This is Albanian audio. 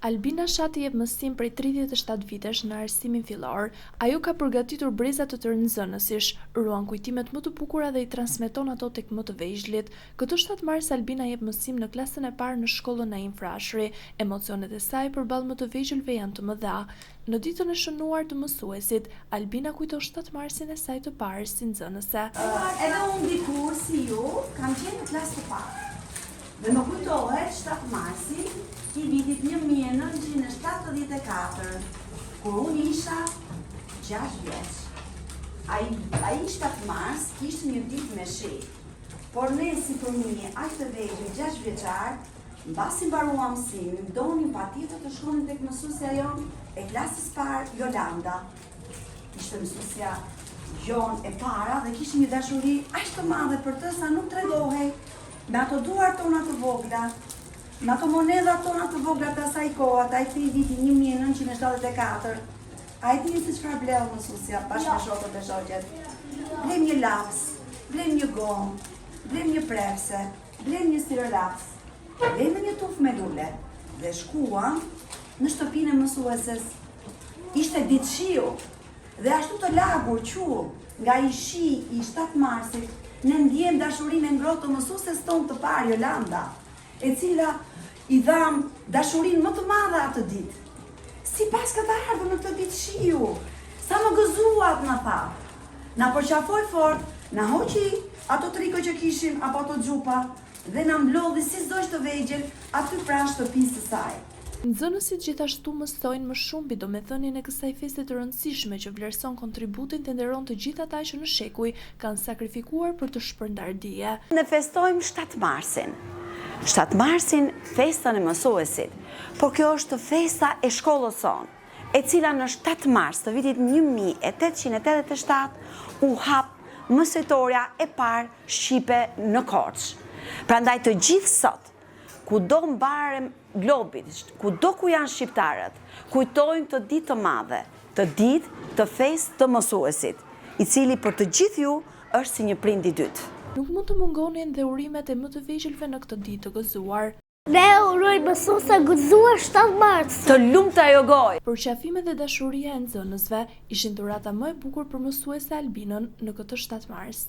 Albina Shati jep mësim prej 37 vitesh në arsimin fillor. Ajo ka përgatitur breza të tërë nxënësish, ruan kujtimet më të bukura dhe i transmeton ato tek më të vegjëlit. Këtë 7 mars Albina jep mësim në klasën e parë në shkollën Naim Frashëri. Emocionet e saj përballë më të vegjëlve janë të mëdha. Në ditën e shënuar të mësuesit, Albina kujton 7 marsin e saj të parë si nxënëse. Edhe unë dikur si ju kam qenë në klasë të parë. Dhe më kujtohet 7 marsi i vitit 1974, kur unë isha 6 vjeç. Ai 7 mars ishte një ditë me shi, por ne si fëmijë aq të vegjël 6 vjeçar, mbasi mbaruam mësimin, donim patjetër të shkonim tek mësuesja jon e klasës parë, Jolanda. Ishte mësuesja jon e para dhe kishte një dashuri aq të madhe për të sa nuk tregohej. Me ato duar tona të vogla, me ato monedha tona të vogla të asaj koha, ai i vitit 1974, ai dini se çfarë bleu mësuesja bashkë me shokët e shoqet. Blem një laps, blem një gomë, blem një prepse, blem një stirolaps, blem një tufë me lule dhe shkuam në shtëpinë e mësueses. Ishte ditë shiu dhe ashtu të lagur qull nga i shi i 7 marsit. Ne ndjem dashurinë e ngrohtë të mësueses tonë të parë, Jolanda, e cila i dham dashurinë më të madhe atë ditë. Sipas ka ardhur në këtë ditë shiu, sa më gëzuat na tha. Na përqafoi fort, na hoqi ato triko që kishim apo ato xhupa dhe na mblodhi si zoq të vegjël aty pranë shtëpisë së saj. Nxënësit gjithashtu mësojnë më shumë mbi domethënien e kësaj feste të rëndësishme që vlerëson kontributin të nderon të gjithë ata që në shekuj kanë sakrifikuar për të shpërndar dije. Ne festojmë 7 marsin. 7 marsin festën e mësuesit, por kjo është festa e shkollës sonë, e cila në 7 mars të vitit 1887 u hap mësetoria e parë shqipe në Korçë. Prandaj të gjithë sot, kudo mbarem globit, kudo ku janë shqiptarët, kujtojnë të ditë të madhe, të ditë të festë të mësuesit, i cili për të gjithë ju është si një prind i dytë. Nuk mund të mungonin dhe urimet e më të vegjëlve në këtë ditë të gëzuar. Ne uroj mësuese gëzuar 7 mars. Të lumtë ajo gojë. Përqafimet dhe dashuria e nxënësve ishin dhurata më e bukur për mësuese Albinën në këtë 7 mars.